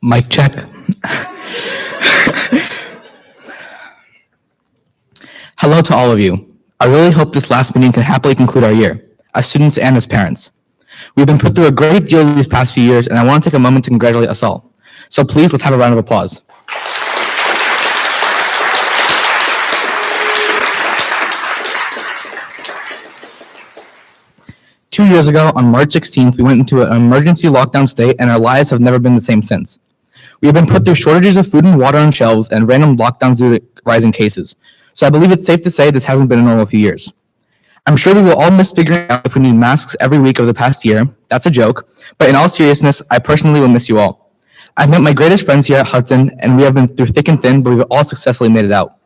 Mic check. Hello to all of you. I really hope this last meeting can happily conclude our year, as students and as parents. We've been put through a great deal these past few years, and I want to take a moment to congratulate us all. So please, let's have a round of applause. Two years ago, on March 16th, we went into an emergency lockdown state, and our lives have never been the same since. We have been put through shortages of food and water on shelves and random lockdowns due to rising cases. So I believe it's safe to say this hasn't been a normal few years. I'm sure we will all miss figuring out if we need masks every week of the past year. That's a joke. But in all seriousness, I personally will miss you all. I've met my greatest friends here at Hudson, and we have been through thick and thin, but we've all successfully made it out.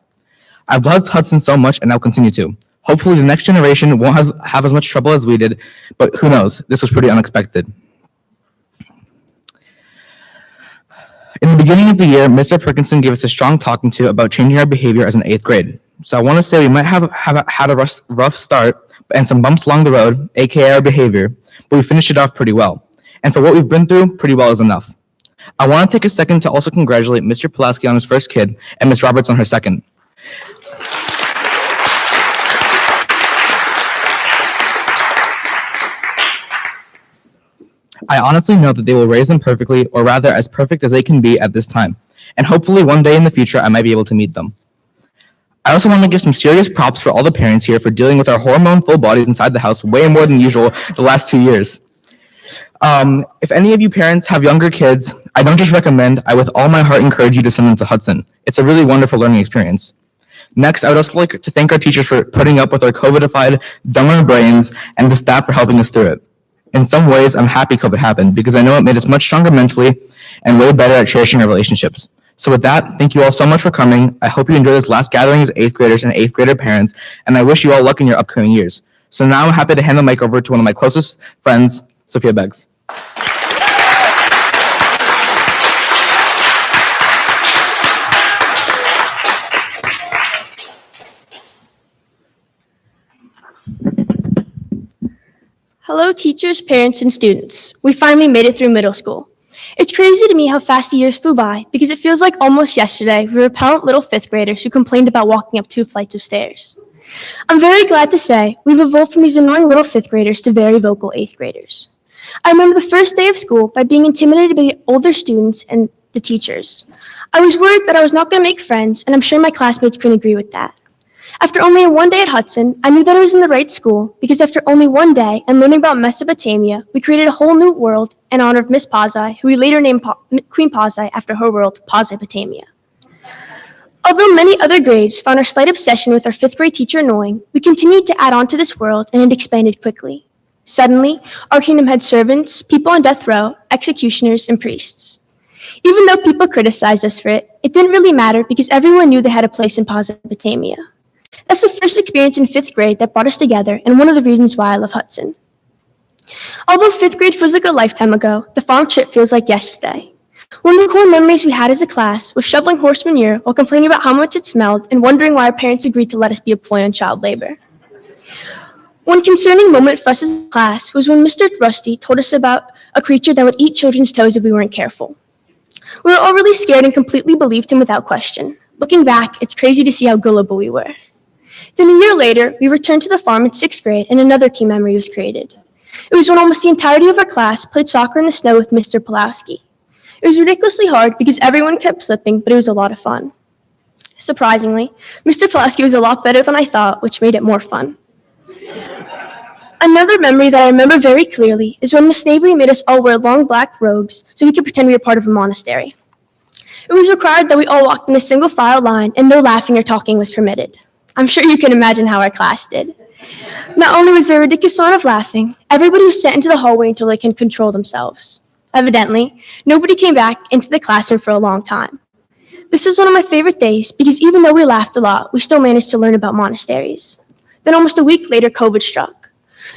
I've loved Hudson so much, and I'll continue to. Hopefully the next generation won't have as much trouble as we did, but who knows? This was pretty unexpected. In the beginning of the year, Mr. Perkinson gave us a strong talking to about changing our behavior as an 8th grade. So I want to say we might have had a rough start and some bumps along the road, aka our behavior, but we finished it off pretty well. And for what we've been through, pretty well is enough. I want to take a second to also congratulate Mr. Pulaski on his first kid and Ms. Roberts on her second. I honestly know that they will raise them perfectly, or rather as perfect as they can be at this time. And hopefully one day in the future, I might be able to meet them. I also want to give some serious props for all the parents here for dealing with our hormone-full bodies inside the house way more than usual the last 2 years. If any of you parents have younger kids, I don't just recommend, I with all my heart encourage you to send them to Hudson. It's a really wonderful learning experience. Next, I would also like to thank our teachers for putting up with our COVID-ified, dumber brains, and the staff for helping us through it. In some ways, I'm happy COVID happened because I know it made us much stronger mentally and way better at cherishing our relationships. So with that, thank you all so much for coming. I hope you enjoy this last gathering as 8th graders and 8th grader parents, and I wish you all luck in your upcoming years. So now I'm happy to hand the mic over to one of my closest friends, Sophia Beggs. Hello, teachers, parents, and students. We finally made it through middle school. It's crazy to me how fast the years flew by because it feels like almost yesterday we were repellent little 5th graders who complained about walking up 2 flights of stairs. I'm very glad to say we've evolved from these annoying little 5th graders to very vocal 8th graders. I remember the first day of school by being intimidated by the older students and the teachers. I was worried that I was not going to make friends, and I'm sure my classmates couldn't agree with that. After only one day at Hudson, I knew that I was in the right school because after only one day and learning about Mesopotamia, we created a whole new world in honor of Miss Pazai, who we later named Queen Pazai after her world, Pazopotamia. Although many other grades found our slight obsession with our 5th grade teacher annoying, we continued to add on to this world and it expanded quickly. Suddenly, our kingdom had servants, people on death row, executioners, and priests. Even though people criticized us for it, it didn't really matter because everyone knew they had a place in Pazopotamia. That's the first experience in 5th grade that brought us together and one of the reasons why I love Hudson. Although 5th grade feels like a lifetime ago, the farm trip feels like yesterday. One of the core memories we had as a class was shoveling horse manure while complaining about how much it smelled and wondering why our parents agreed to let us be a ploy on child labor. One concerning moment for us as a class was when Mr. Rusty told us about a creature that would eat children's toes if we weren't careful. We were all really scared and completely believed him without question. Looking back, it's crazy to see how gullible we were. Then a year later, we returned to the farm in 6th grade and another key memory was created. It was when almost the entirety of our class played soccer in the snow with Mr. Pulowski. It was ridiculously hard because everyone kept slipping, but it was a lot of fun. Surprisingly, Mr. Pulowski was a lot better than I thought, which made it more fun. Another memory that I remember very clearly is when Miss Snavely made us all wear long black robes so we could pretend we were part of a monastery. It was required that we all walked in a single file line and no laughing or talking was permitted. I'm sure you can imagine how our class did. Not only was there a ridiculous amount of laughing, everybody was sent into the hallway until they can control themselves. Evidently, nobody came back into the classroom for a long time. This is one of my favorite days because even though we laughed a lot, we still managed to learn about monasteries. Then almost a week later, COVID struck.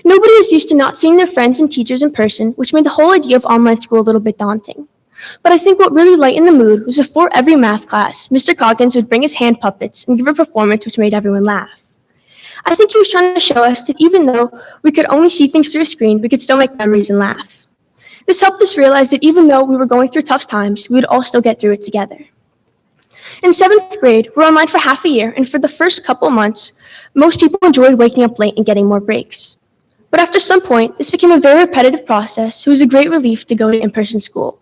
Nobody was used to not seeing their friends and teachers in person, which made the whole idea of online school a little bit daunting. But I think what really lightened the mood was before every math class, Mr. Coggins would bring his hand puppets and give a performance which made everyone laugh. I think he was trying to show us that even though we could only see things through a screen, we could still make memories and laugh. This helped us realize that even though we were going through tough times, we would all still get through it together. In 7th grade, we were online for half a year, and for the first couple of months, most people enjoyed waking up late and getting more breaks. But after some point, this became a very repetitive process, so it was a great relief to go to in-person school.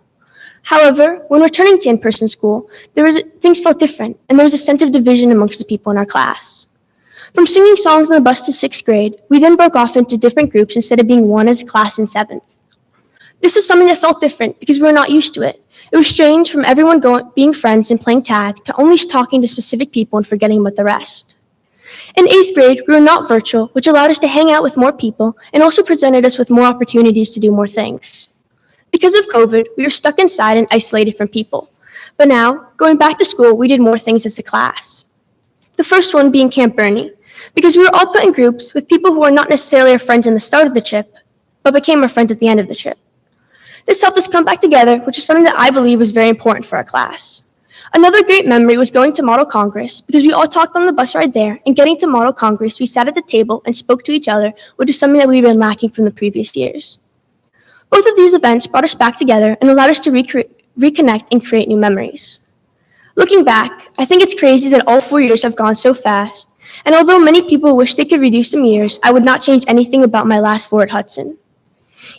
However, when returning to in-person school, things felt different, and there was a sense of division amongst the people in our class. From singing songs on the bus to 6th grade, we then broke off into different groups instead of being one as a class in 7th. This is something that felt different because we were not used to it. It was strange from everyone being friends and playing tag to only talking to specific people and forgetting about the rest. In 8th grade, we were not virtual, which allowed us to hang out with more people and also presented us with more opportunities to do more things. Because of COVID, we were stuck inside and isolated from people. But now, going back to school, we did more things as a class. The first one being Camp Bernie, because we were all put in groups with people who were not necessarily our friends in the start of the trip, but became our friends at the end of the trip. This helped us come back together, which is something that I believe was very important for our class. Another great memory was going to Model Congress, because we all talked on the bus ride there, and getting to Model Congress, we sat at the table and spoke to each other, which is something that we've been lacking from the previous years. Both of these events brought us back together and allowed us to reconnect and create new memories. Looking back, I think it's crazy that all 4 years have gone so fast, and although many people wish they could reduce some years, I would not change anything about my last 4 at Hudson.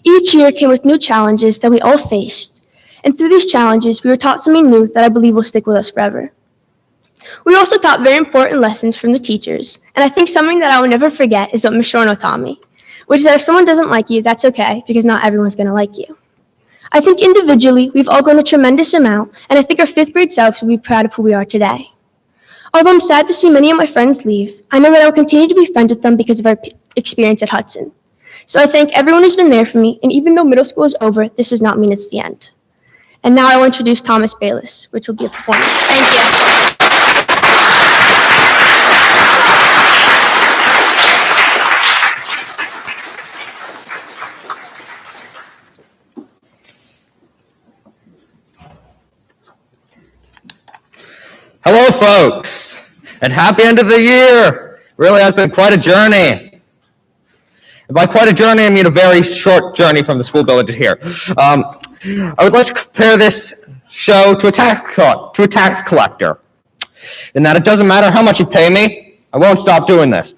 Each year came with new challenges that we all faced, and through these challenges, we were taught something new that I believe will stick with us forever. We were also taught very important lessons from the teachers, and I think something that I will never forget is what Ms. Shorno taught me, which is that if someone doesn't like you, that's okay, because not everyone's going to like you. I think individually, we've all grown a tremendous amount, and I think our fifth grade selves will be proud of who we are today. Although I'm sad to see many of my friends leave, I know that I will continue to be friends with them because of our experience at Hudson. So I thank everyone who's been there for me, and even though middle school is over, this does not mean it's the end. And now I will introduce Thomas Bayless, which will be a performance. Thank you. Hello, folks, and happy end of the year. Really has been quite a journey. And by quite a journey, I mean a very short journey from the school building to here. I would like to compare this show to a tax collector, in that it doesn't matter how much you pay me, I won't stop doing this.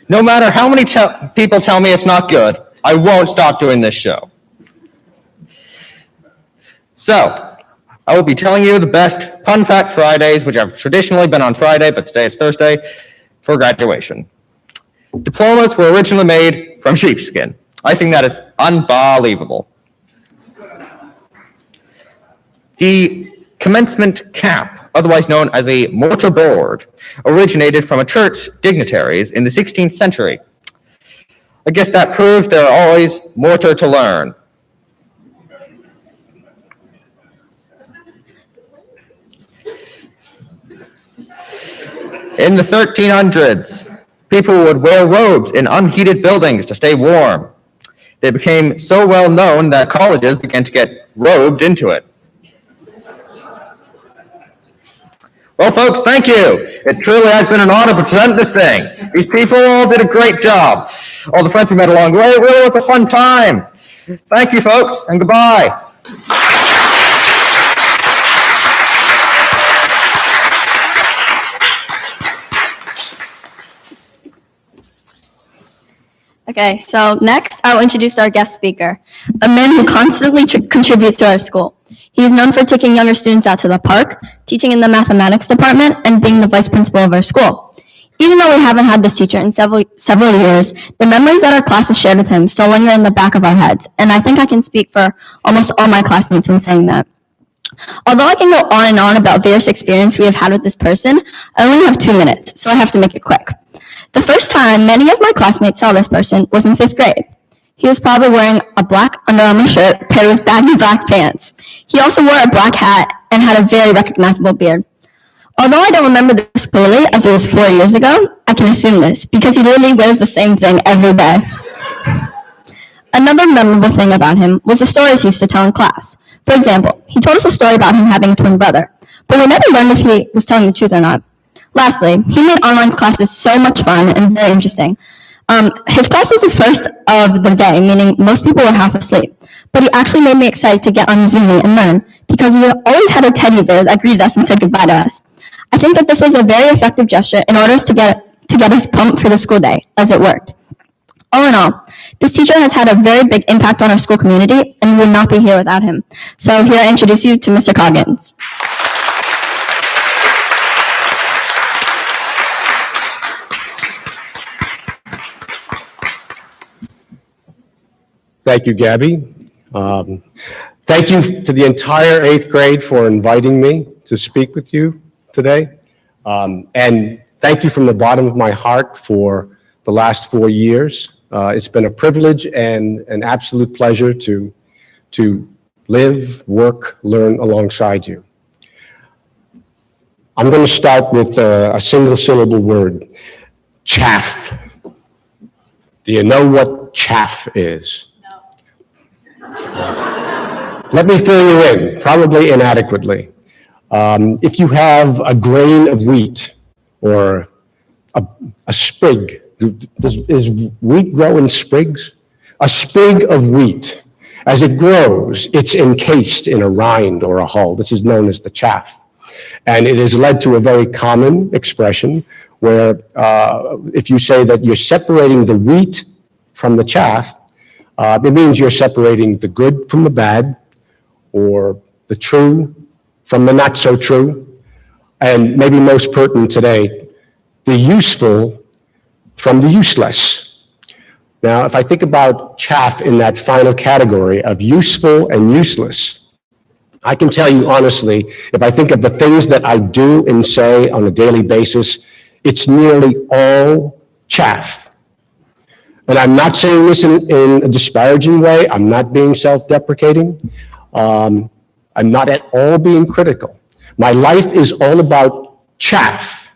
No matter how many people tell me it's not good, I won't stop doing this show. So, I will be telling you the best Fun Fact Fridays, which have traditionally been on Friday, but today it's Thursday, for graduation. Diplomas were originally made from sheepskin. I think that is unbelievable. The commencement cap, otherwise known as a mortar board, originated from a church dignitaries in the 16th century. I guess that proves there are always mortar to learn. In the 1300s, people would wear robes in unheated buildings to stay warm. They became so well known that colleges began to get robed into it. Well, folks, thank you. It truly has been an honor to present this thing. These people all did a great job. All the friends we met along the way, it really was a fun time. Thank you, folks, and goodbye. Okay, so next I will introduce our guest speaker, a man who constantly contributes to our school. He is known for taking younger students out to the park, teaching in the mathematics department, and being the vice principal of our school. Even though we haven't had this teacher in several years, the memories that our classes shared with him still linger in the back of our heads, and I think I can speak for almost all my classmates when saying that. Although I can go on and on about various experiences we have had with this person, I only have 2 minutes, so I have to make it quick. The first time many of my classmates saw this person was in 5th grade. He was probably wearing a black Under Armour shirt paired with baggy black pants. He also wore a black hat and had a very recognizable beard. Although I don't remember this clearly, as it was 4 years ago, I can assume this, because he literally wears the same thing every day. Another memorable thing about him was the stories he used to tell in class. For example, he told us a story about him having a twin brother, but we never learned if he was telling the truth or not. Lastly, he made online classes so much fun and very interesting. His class was the first of the day, meaning most people were half asleep. But he actually made me excited to get on Zoom and learn, because we always had a teddy bear that greeted us and said goodbye to us. I think that this was a very effective gesture in order to get us pumped for the school day, as it worked. All in all, this teacher has had a very big impact on our school community, and we would not be here without him. So here I introduce you to Mr. Coggins. Thank you, Gabby. Thank you to the entire 8th grade for inviting me to speak with you today. And thank you from the bottom of my heart for the last 4 years. It's been a privilege and an absolute pleasure to live, work, learn alongside you. I'm going to start with a single syllable word, chaff. Do you know what chaff is? Let me fill you in, probably inadequately. If you have a grain of wheat or a sprig, is wheat grow in sprigs? A sprig of wheat, as it grows, it's encased in a rind or a hull. This is known as the chaff. And it has led to a very common expression where if you say that you're separating the wheat from the chaff, it means you're separating the good from the bad, or the true from the not so true, and maybe most pertinent today, the useful from the useless. Now, if I think about chaff in that final category of useful and useless, I can tell you honestly, if I think of the things that I do and say on a daily basis, it's nearly all chaff. And I'm not saying this in a disparaging way. I'm not being self-deprecating. I'm not at all being critical. My life is all about chaff.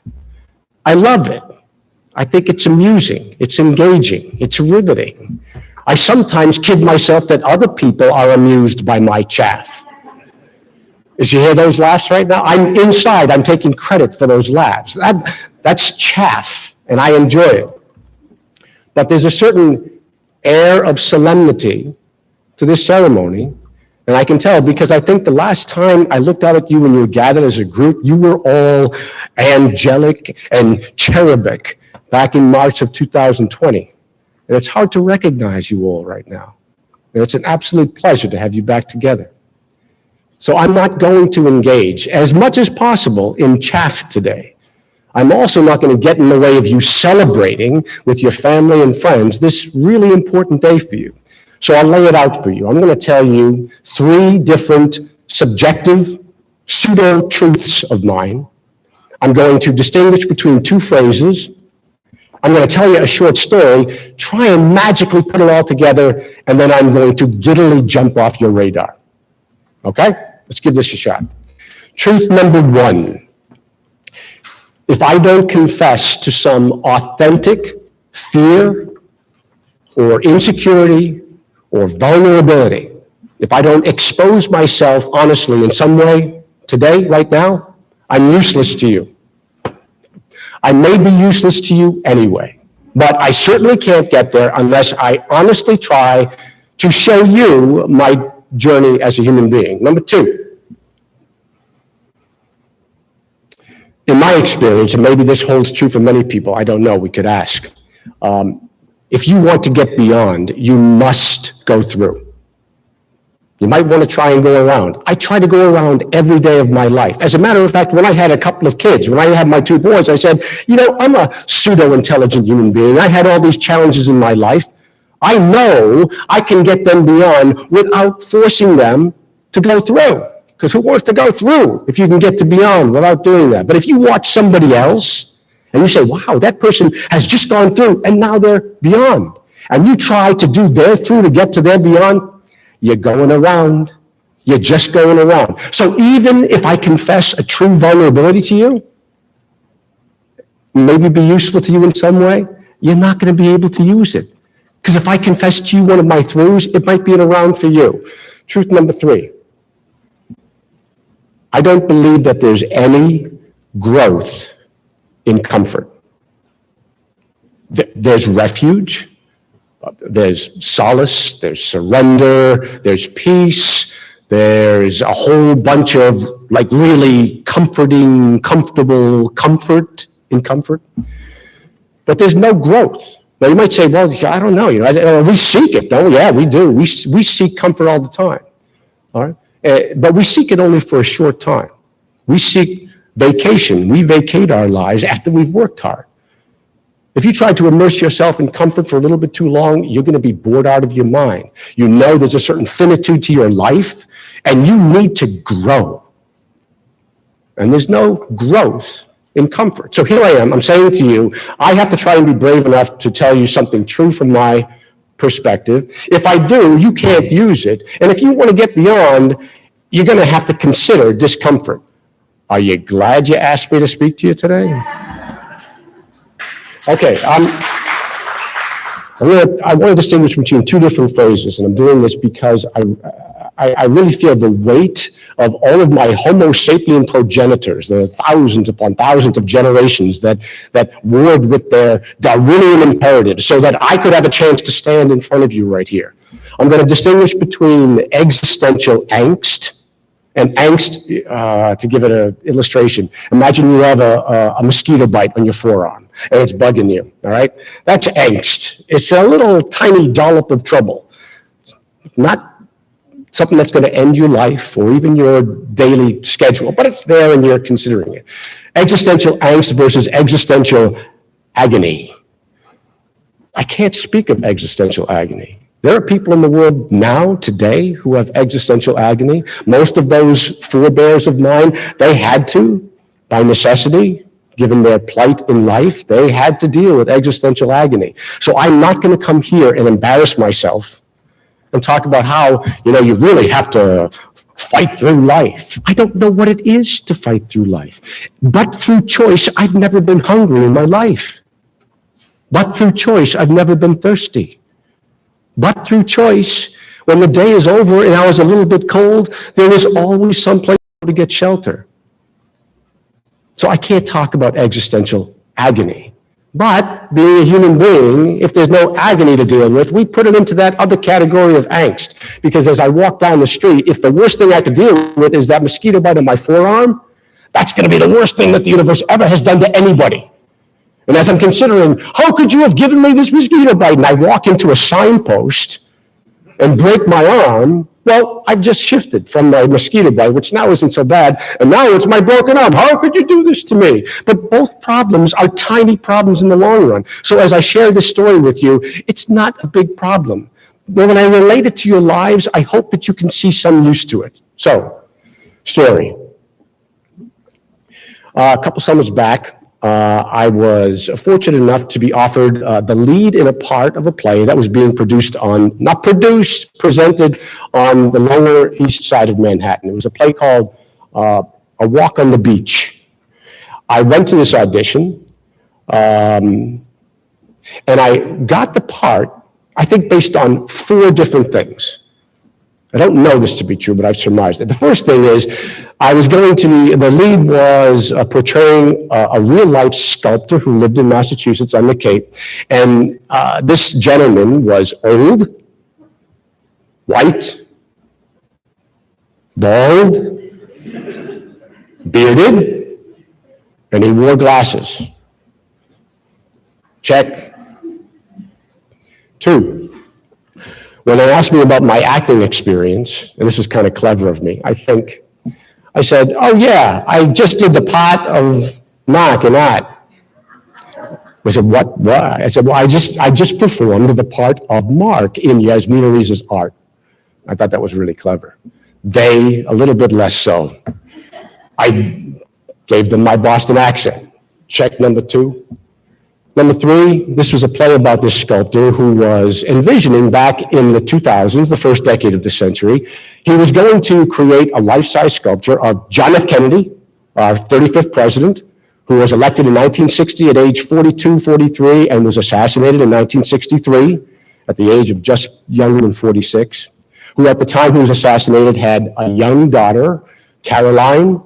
I love it. I think it's amusing. It's engaging. It's riveting. I sometimes kid myself that other people are amused by my chaff. Did you hear those laughs right now? I'm inside. I'm taking credit for those laughs. That's chaff, and I enjoy it. But there's a certain air of solemnity to this ceremony, and I can tell because I think the last time I looked out at you when you were gathered as a group, you were all angelic and cherubic back in March of 2020. And it's hard to recognize you all right now. And it's an absolute pleasure to have you back together. So I'm not going to engage as much as possible in chaff today. I'm also not going to get in the way of you celebrating with your family and friends this really important day for you. So I'll lay it out for you. I'm going to tell you 3 different subjective pseudo-truths of mine. I'm going to distinguish between 2 phrases. I'm going to tell you a short story, try and magically put it all together, and then I'm going to giddily jump off your radar. Okay? Let's give this a shot. Truth number 1. If I don't confess to some authentic fear or insecurity or vulnerability, if I don't expose myself honestly in some way today, right now, I'm useless to you. I may be useless to you anyway, but I certainly can't get there unless I honestly try to show you my journey as a human being. Number 2, in my experience, and maybe this holds true for many people, I don't know, we could ask. If you want to get beyond, you must go through. You might want to try and go around. I try to go around every day of my life. As a matter of fact, when I had a couple of kids, when I had my 2 boys, I said, you know, I'm a pseudo-intelligent human being. I had all these challenges in my life. I know I can get them beyond without forcing them to go through. Because who wants to go through if you can get to beyond without doing that? But if you watch somebody else and you say, wow, that person has just gone through and now they're beyond, and you try to do their through to get to their beyond, you're going around. You're just going around. So even if I confess a true vulnerability to you, maybe be useful to you in some way, you're not going to be able to use it. Because if I confess to you one of my throughs, it might be an around for you. Truth number 3. I don't believe that there's any growth in comfort. There's refuge, there's solace, there's surrender, there's peace, there's a whole bunch of like really comforting, comfortable comfort in comfort. But there's no growth. Now you might say, well, I don't know, we seek it, don't we? Yeah, we do. We seek comfort all the time. All right. But we seek it only for a short time. We seek vacation. We vacate our lives after we've worked hard. If you try to immerse yourself in comfort for a little bit too long, you're going to be bored out of your mind. You know there's a certain finitude to your life, and you need to grow. And there's no growth in comfort. So here I am. I'm saying to you, I have to try and be brave enough to tell you something true from my perspective. If I do, you can't use it. And if you want to get beyond, you're going to have to consider discomfort. Are you glad you asked me to speak to you today? Okay, I want to distinguish between 2 different phrases, and I'm doing this because I really feel the weight of all of my Homo sapien progenitors, the thousands upon thousands of generations that warred with their Darwinian imperatives so that I could have a chance to stand in front of you right here. I'm going to distinguish between existential angst and angst, to give it an illustration. Imagine you have a mosquito bite on your forearm. and it's bugging you, all right? That's angst. It's a little tiny dollop of trouble. Not something that's going to end your life or even your daily schedule, but it's there and you're considering it. Existential angst versus existential agony. I can't speak of existential agony. There are people in the world now, today, who have existential agony. Most of those forebears of mine, they had to, by necessity, given their plight in life, they had to deal with existential agony. So I'm not going to come here and embarrass myself and talk about how, you really have to fight through life. I don't know what it is to fight through life. But through choice, I've never been hungry in my life. But through choice, I've never been thirsty. But through choice, when the day is over and I was a little bit cold, there is always some place to get shelter. So I can't talk about existential agony. But being a human being, if there's no agony to deal with, we put it into that other category of angst. Because as I walk down the street, if the worst thing I have to deal with is that mosquito bite on my forearm, that's going to be the worst thing that the universe ever has done to anybody. And as I'm considering, how could you have given me this mosquito bite? And I walk into a signpost and break my arm. Well, I've just shifted from my mosquito bite, which now isn't so bad, and now it's my broken arm. How could you do this to me? But both problems are tiny problems in the long run. So as I share this story with you, it's not a big problem. But when I relate it to your lives, I hope that you can see some use to it. So, story. A couple summers back, I was fortunate enough to be offered the lead in a part of a play that was being presented on the Lower East Side of Manhattan. It was a play called A Walk on the Beach. I went to this audition, and I got the part, I think, based on 4 different things. I don't know this to be true, but I've surmised it. The first thing is, the lead was portraying a real-life sculptor who lived in Massachusetts on the Cape. And this gentleman was old, white, bald, bearded, and he wore glasses. Check. 2. When they asked me about my acting experience, and this is kind of clever of me, I said, oh yeah, I just did the part of Mark in Art. I said, what? I said, well, I just performed the part of Mark in Yasmina Reza's Art. I thought that was really clever. They, a little bit less so. I gave them my Boston accent. Check number 2. Number 3, this was a play about this sculptor who was envisioning back in the 2000s, the first decade of the century, he was going to create a life-size sculpture of John F. Kennedy, our 35th president, who was elected in 1960 at age 42, 43, and was assassinated in 1963 at the age of just younger than 46, who at the time he was assassinated had a young daughter, Caroline,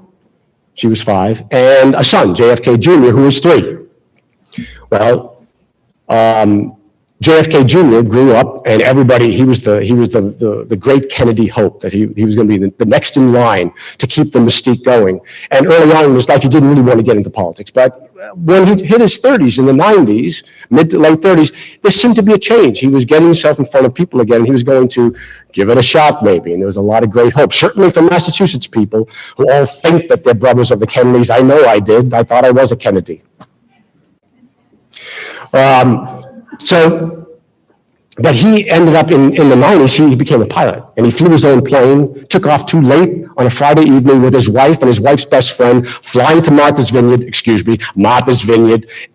she was 5, and a son, JFK Jr., who was 3. Well, JFK Jr. grew up, and he was the great Kennedy hope that he was going to be the next in line to keep the mystique going. And early on in his life, he didn't really want to get into politics. But when he hit his 30s, in the 90s, mid to late 30s, there seemed to be a change. He was getting himself in front of people again, and he was going to give it a shot, maybe. And there was a lot of great hope, certainly for Massachusetts people who all think that they're brothers of the Kennedys. I know I did. I thought I was a Kennedy. But he ended up in the 90s, he became a pilot, and he flew his own plane, took off too late on a Friday evening with his wife and his wife's best friend, flying to Martha's Vineyard,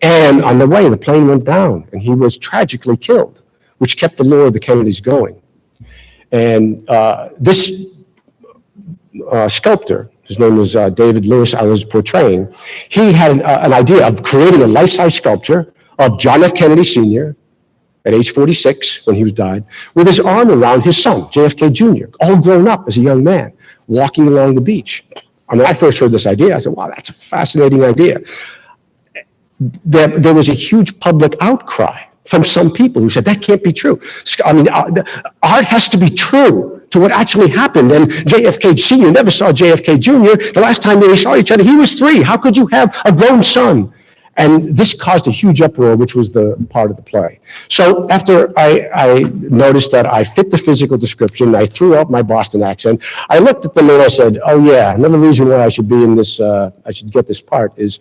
and on the way, the plane went down, and he was tragically killed, which kept the lure of the Kennedys going. And this sculptor, his name was David Lewis, I was portraying, he had an idea of creating a life-size sculpture of John F. Kennedy Sr., at age 46, when he was died, with his arm around his son, JFK Jr., all grown up as a young man, walking along the beach. When I first heard this idea, I said, wow, that's a fascinating idea. There was a huge public outcry from some people who said, that can't be true. I mean, art has to be true to what actually happened. And JFK Sr. never saw JFK Jr. The last time they saw each other, he was 3. How could you have a grown son? And this caused a huge uproar, which was the part of the play. So after I noticed that I fit the physical description, I threw out my Boston accent. I looked at them and I said, oh yeah, another reason why I should be in this, I should get this part is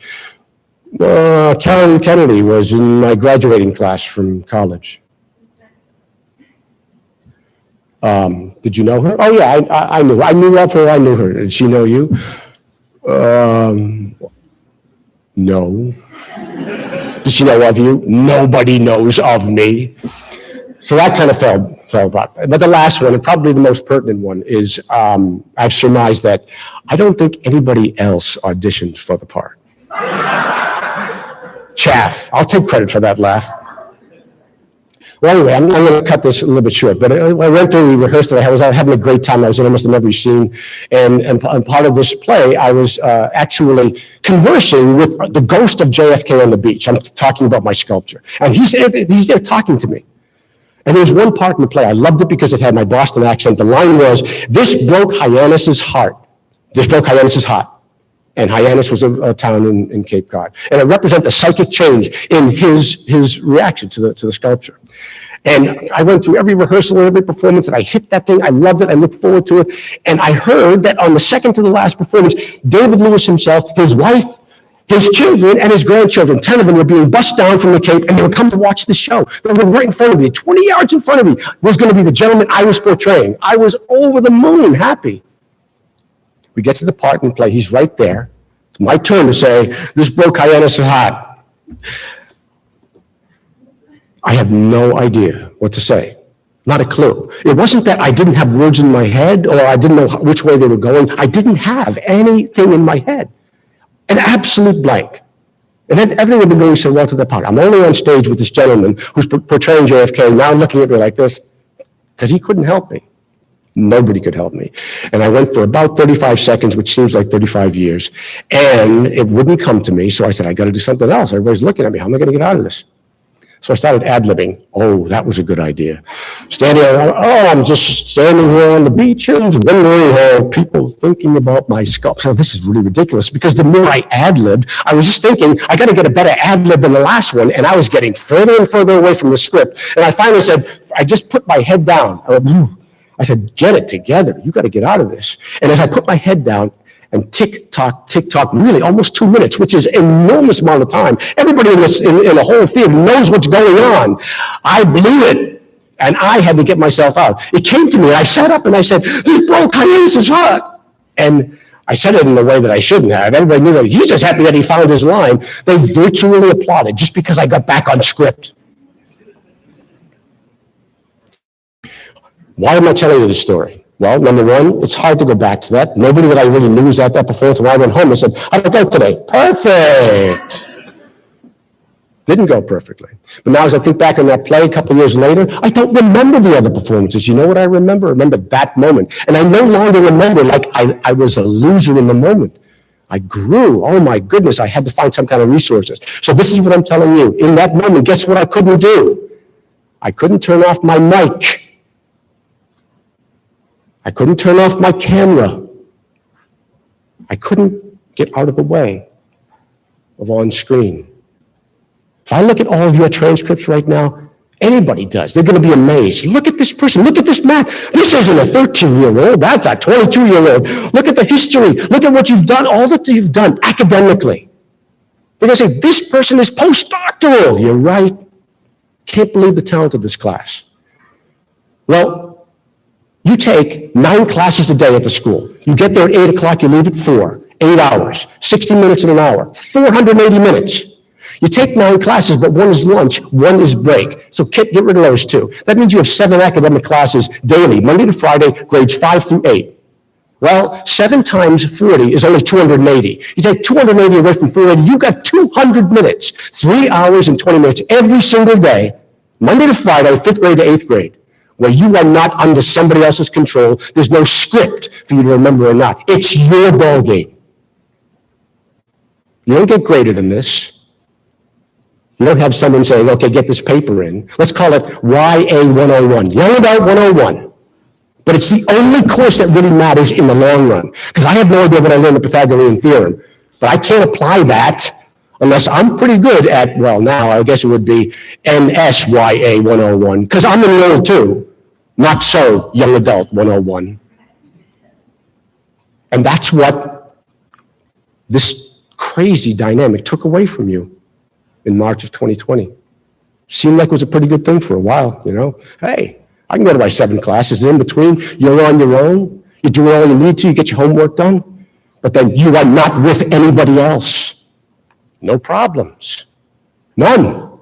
Karen Kennedy was in my graduating class from college. Did you know her? Oh yeah, I knew her. I knew of her, I knew her. Did she know you? No. Did she know of you? Nobody knows of me. So that kind of fell apart. But the last one, and probably the most pertinent one, is I've surmised that I don't think anybody else auditioned for the part. Chaff. I'll take credit for that laugh. Well, anyway, I'm going to cut this a little bit short, but I went through, we rehearsed it, I was having a great time, I was in almost in every scene, and part of this play, I was actually conversing with the ghost of JFK on the beach. I'm talking about my sculpture, and he's there talking to me. And there was one part in the play, I loved it because it had my Boston accent. The line was, "This broke Hyannis's heart." This broke Hyannis's heart. And Hyannis was a town in Cape Cod. And it represented a psychic change in his reaction to the sculpture. And I went through every rehearsal and every performance, and I hit that thing. I loved it. I looked forward to it. And I heard that on the second to the last performance, David Lewis himself, his wife, his children, and his grandchildren, 10 of them, were being bussed down from the Cape, and they would come to watch the show. They were right in front of me. 20 yards in front of me was going to be the gentleman I was portraying. I was over the moon happy. We get to the part in play. He's right there. It's my turn to say, "This broke Hyannis' heart." I have no idea what to say. Not a clue. It wasn't that I didn't have words in my head or I didn't know which way they were going. I didn't have anything in my head. An absolute blank. And everything had been going so well to that part. I'm only on stage with this gentleman who's portraying JFK, now looking at me like this, because he couldn't help me. Nobody could help me. And I went for about 35 seconds, which seems like 35 years, and it wouldn't come to me, so I said, I got to do something else. Everybody's looking at me. How am I going to get out of this? So I started ad-libbing. Oh, that was a good idea. I'm just standing here on the beach and wondering how people thinking about my sculpture. So this is really ridiculous, because the more I ad-libbed, I was just thinking, I got to get a better ad-lib than the last one, and I was getting further and further away from the script. And I finally said, I just put my head down. I said, get it together. You got to get out of this. And as I put my head down, and tick tock, really almost 2 minutes, which is an enormous amount of time. Everybody in the whole theater knows what's going on. I blew it, and I had to get myself out. It came to me, and I sat up and I said, "This broke Hyannis' heart." And I said it in the way that I shouldn't have. Everybody knew that he was just happy that he found his line. They virtually applauded just because I got back on script. Why am I telling you this story? Well, number one, it's hard to go back to that. Nobody that I really knew was at that performance. When I went home, I said, "How'd it go today?" Perfect. Didn't go perfectly. But now as I think back on that play a couple years later, I don't remember the other performances. You know what I remember? I remember that moment. And I no longer remember like I was a loser in the moment. I grew. Oh my goodness, I had to find some kind of resources. So this is what I'm telling you. In that moment, guess what I couldn't do? I couldn't turn off my mic. I couldn't turn off my camera. I couldn't get out of the way of on screen. If I look at all of your transcripts right now, anybody does. They're going to be amazed. Look at this person. Look at this math. This isn't a 13-year-old. That's a 22-year-old. Look at the history. Look at what you've done, all that you've done academically. They're going to say, this person is postdoctoral. You're right. Can't believe the talent of this class. Well, you take 9 classes a day at the school. You get there at 8 o'clock, you leave at 4. 8 hours, 60 minutes in an hour, 480 minutes. You take 9 classes, but 1 is lunch, 1 is break. So get rid of those 2. That means you have 7 academic classes daily, Monday to Friday, grades 5 through 8. Well, 7 times 40 is only 280. You take 280 away from 480, you got 200 minutes, 3 hours and 20 minutes every single day, Monday to Friday, 5th grade to 8th grade. Where you are not under somebody else's control. There's no script for you to remember or not. It's your ball game. You don't get graded in this. You don't have someone saying, okay, get this paper in. Let's call it YA 101, Young Adult 101. But it's the only course that really matters in the long run. Because I have no idea what I learned the Pythagorean theorem. But I can't apply that Unless I'm pretty good at, well, now I guess it would be NSYA 101, because I'm enrolled too. Not so, young adult 101. And that's what this crazy dynamic took away from you in March of 2020. Seemed like it was a pretty good thing for a while, you know. Hey, I can go to my 7 classes. In between, you're on your own. You do all you need to. You get your homework done. But then you are not with anybody else. No problems. None.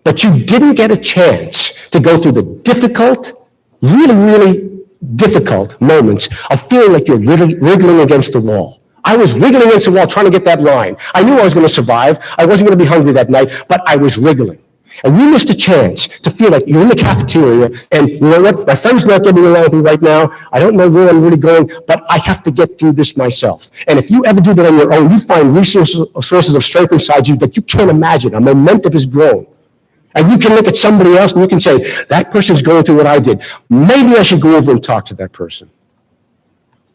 But you didn't get a chance to go through the difficult, really, really difficult moments of feeling like you're really wriggling against the wall. I was wriggling against the wall trying to get that line. I knew I was going to survive. I wasn't going to be hungry that night, but I was wriggling. And you missed a chance to feel like you're in the cafeteria, and you know what? My friend's not getting along with me right now. I don't know where I'm really going, but I have to get through this myself. And if you ever do that on your own, you find sources of strength inside you that you can't imagine. A momentum has grown. And you can look at somebody else and you can say, that person's going through what I did. Maybe I should go over and talk to that person.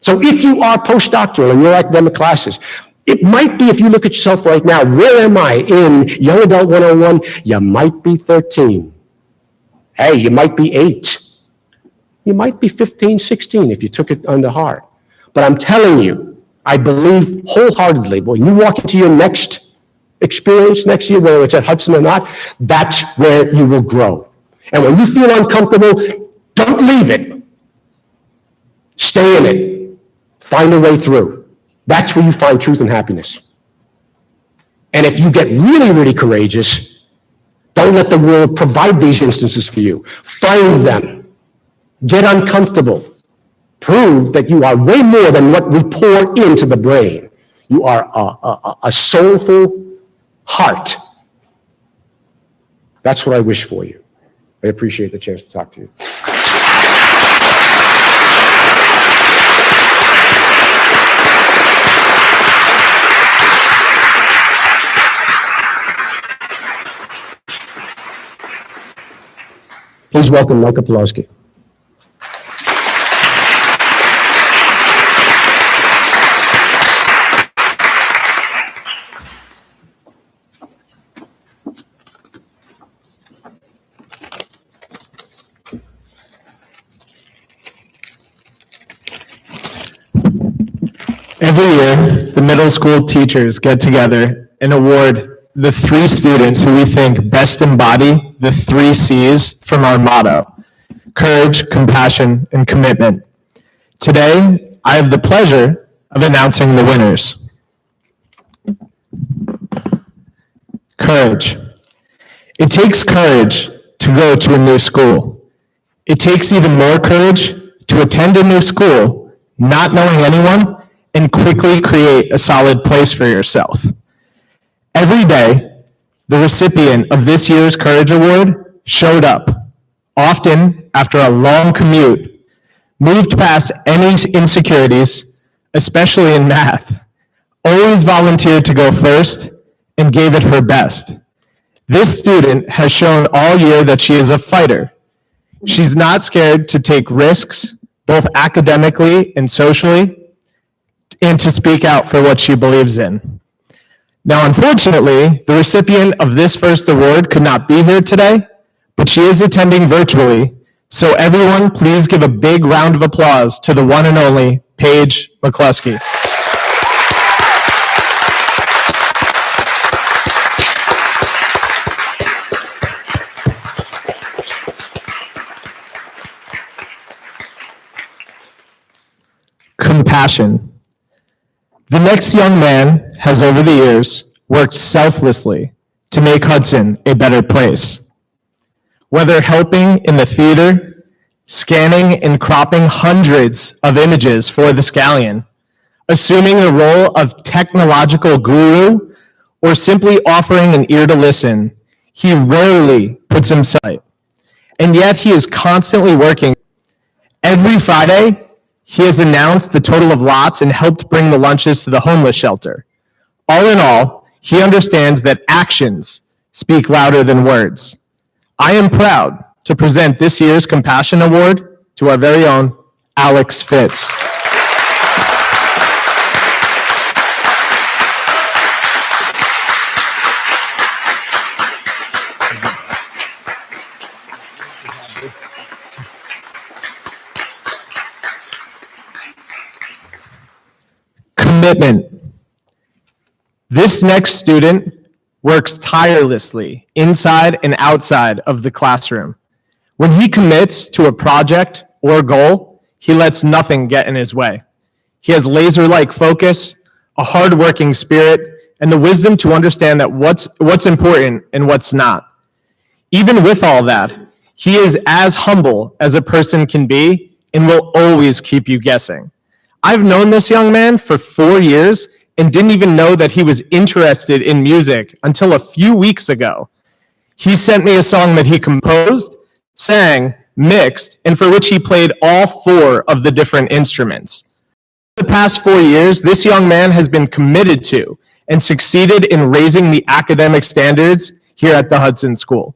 So if you are postdoctoral in your academic classes, it might be, if you look at yourself right now, where am I in Young Adult 101? You might be 13. Hey, you might be 8. You might be 15, 16 if you took it under heart. But I'm telling you, I believe wholeheartedly, when you walk into your next experience next year, whether it's at Hudson or not, that's where you will grow. And when you feel uncomfortable, don't leave it. Stay in it. Find a way through. That's where you find truth and happiness. And if you get really, really courageous, don't let the world provide these instances for you. Find them. Get uncomfortable. Prove that you are way more than what we pour into the brain. You are a soulful heart. That's what I wish for you. I appreciate the chance to talk to you. Please welcome Micah Pawlowski. Every year, the middle school teachers get together and award the 3 students who we think best embody the 3 C's from our motto: courage, compassion, and commitment. Today, I have the pleasure of announcing the winners. Courage. It takes courage to go to a new school. It takes even more courage to attend a new school, not knowing anyone, and quickly create a solid place for yourself. Every day, the recipient of this year's Courage Award showed up, often after a long commute, moved past any insecurities, especially in math, always volunteered to go first, and gave it her best. This student has shown all year that she is a fighter. She's not scared to take risks, both academically and socially, and to speak out for what she believes in. Now, unfortunately, the recipient of this first award could not be here today, but she is attending virtually. So everyone, please give a big round of applause to the one and only Paige McCluskey. Compassion. The next young man has, over the years, worked selflessly to make Hudson a better place. Whether helping in the theater, scanning and cropping hundreds of images for the Scallion, assuming the role of technological guru, or simply offering an ear to listen, he rarely puts himself. And yet he is constantly working. Every Friday, he has announced the total of lots and helped bring the lunches to the homeless shelter. All in all, he understands that actions speak louder than words. I am proud to present this year's Compassion Award to our very own Alex Fitz. commitment. This next student works tirelessly inside and outside of the classroom. When he commits to a project or goal, he lets nothing get in his way. He has laser-like focus, a hard-working spirit, and the wisdom to understand that what's important and what's not. Even with all that, he is as humble as a person can be and will always keep you guessing. I've known this young man for 4 years and didn't even know that he was interested in music until a few weeks ago. He sent me a song that he composed, sang, mixed, and for which he played all 4 of the different instruments. For the past 4 years, this young man has been committed to and succeeded in raising the academic standards here at the Hudson School.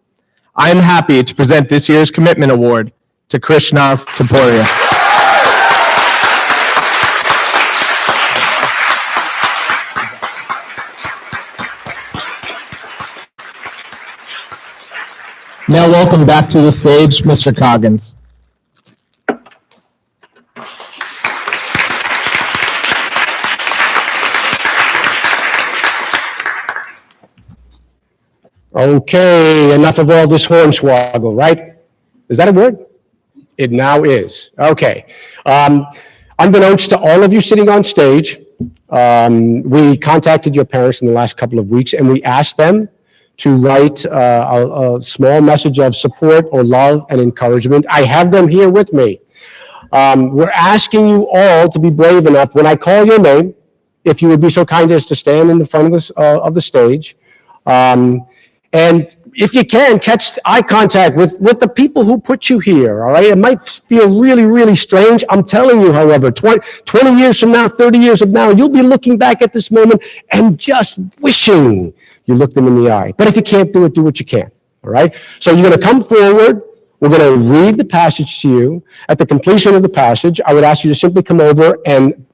I am happy to present this year's Commitment Award to Krishnav Kaporia. Now welcome back to the stage, Mr. Coggins. Okay, enough of all this hornswoggle, right? Is that a word? It now is. Okay. Unbeknownst to all of you sitting on stage, we contacted your parents in the last couple of weeks, and we asked them to write a small message of support or love and encouragement. I have them here with me. We're asking you all to be brave enough, when I call your name, if you would be so kind as to stand in the front of the stage. And if you can, catch eye contact with the people who put you here, all right? It might feel really, really strange. I'm telling you, however, 20 years from now, 30 years from now, you'll be looking back at this moment and just wishing you looked them in the eye. But if you can't do it, do what you can, all right? So you're going to come forward. We're going to read the passage to you. At the completion of the passage, I would ask you to simply come over and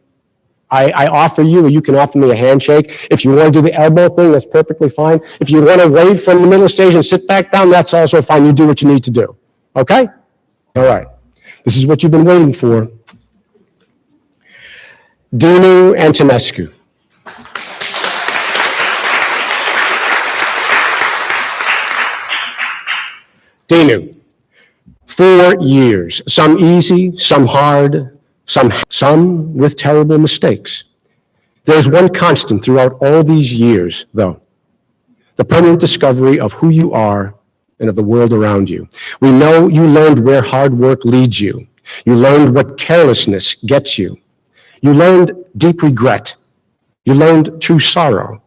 I offer you, or you can offer me a handshake. If you want to do the elbow thing, that's perfectly fine. If you want to wave from the middle of the stage and sit back down, that's also fine. You do what you need to do. Okay? All right. This is what you've been waiting for. Dinu Antonescu. Dinu. 4 years. Some easy, some hard, some with terrible mistakes. There's one constant throughout all these years, though: the permanent discovery of who you are and of the world around you. We know you learned where hard work leads you. You learned what carelessness gets you. You learned deep regret. You learned true sorrow.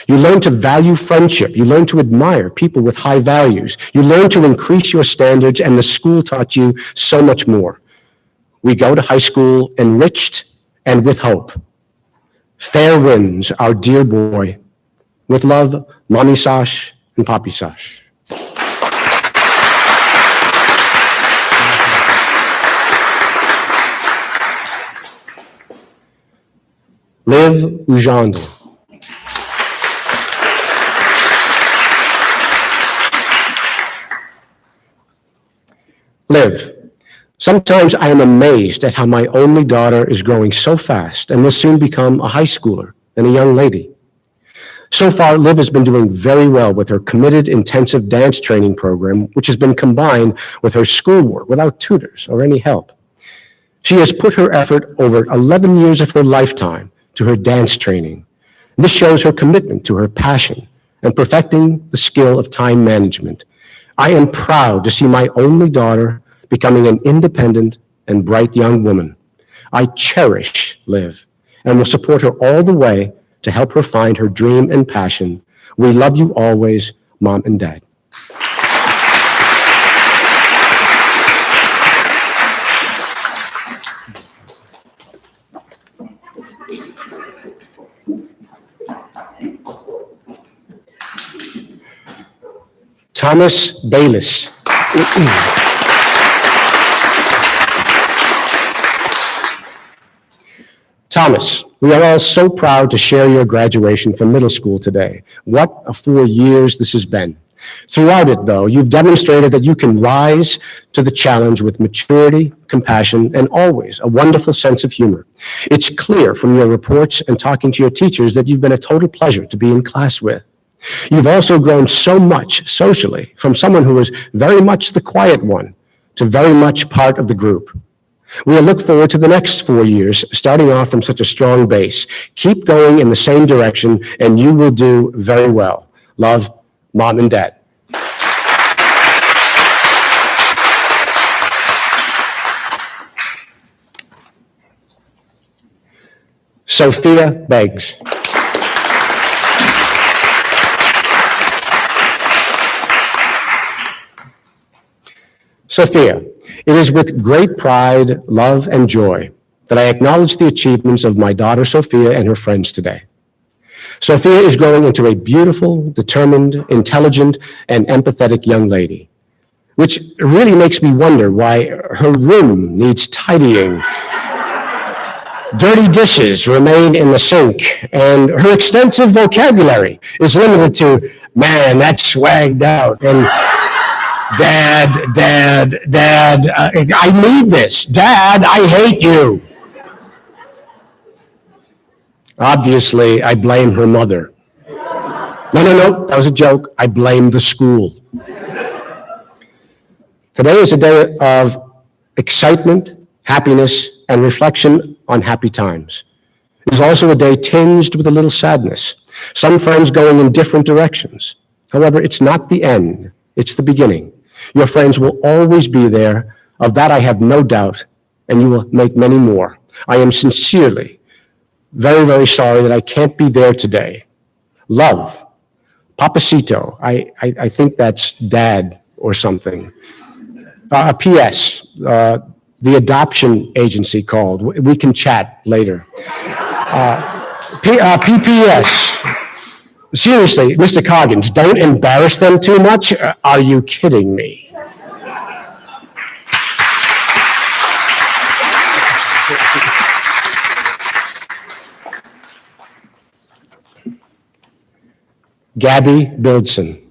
You learned to value friendship. You learned to admire people with high values. You learned to increase your standards, and the school taught you so much more. We go to high school enriched and with hope. Fair winds, our dear boy. With love, Mommy Sash and Papi Sash. Live Ujandro. Live. Sometimes I am amazed at how my only daughter is growing so fast and will soon become a high schooler and a young lady. So far, Liv has been doing very well with her committed intensive dance training program, which has been combined with her schoolwork without tutors or any help. She has put her effort over 11 years of her lifetime to her dance training. This shows her commitment to her passion and perfecting the skill of time management. I am proud to see my only daughter becoming an independent and bright young woman. I cherish Liv and will support her all the way to help her find her dream and passion. We love you always, Mom and Dad. Thomas Bayless. Thomas, we are all so proud to share your graduation from middle school today. What a 4 years this has been. Throughout it, though, you've demonstrated that you can rise to the challenge with maturity, compassion, and always a wonderful sense of humor. It's clear from your reports and talking to your teachers that you've been a total pleasure to be in class with. You've also grown so much socially from someone who was very much the quiet one to very much part of the group. We'll look forward to the next 4 years, starting off from such a strong base. Keep going in the same direction, and you will do very well. Love, Mom and Dad. Sophia Beggs. Sophia, it is with great pride, love, and joy that I acknowledge the achievements of my daughter Sophia and her friends today. Sophia is growing into a beautiful, determined, intelligent, and empathetic young lady, which really makes me wonder why her room needs tidying. Dirty dishes remain in the sink, and her extensive vocabulary is limited to, man, that's swagged out, and Dad, I need this. Dad, I hate you. Obviously, I blame her mother. No, that was a joke. I blame the school. Today is a day of excitement, happiness, and reflection on happy times. It is also a day tinged with a little sadness. Some friends going in different directions. However, it's not the end. It's the beginning. Your friends will always be there. Of that I have no doubt, and you will make many more. I am sincerely very, very sorry that I can't be there today. Love, Papacito. I think that's Dad or something. P.S. The adoption agency called. We can chat later. P.P.S. Seriously, Mr. Coggins, don't embarrass them too much. Are you kidding me? Gabby Bildson.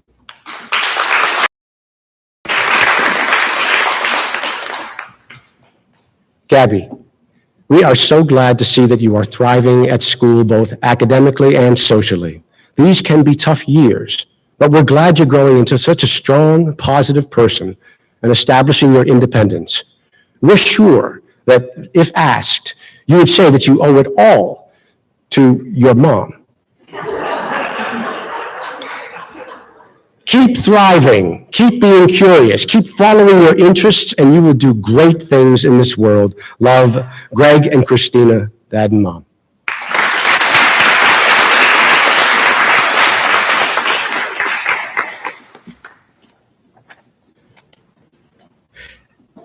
Gabby, we are so glad to see that you are thriving at school, both academically and socially. These can be tough years, but we're glad you're growing into such a strong, positive person and establishing your independence. We're sure that if asked, you would say that you owe it all to your mom. Keep thriving, keep being curious, keep following your interests, and you will do great things in this world. Love, Greg and Christina, Dad and Mom.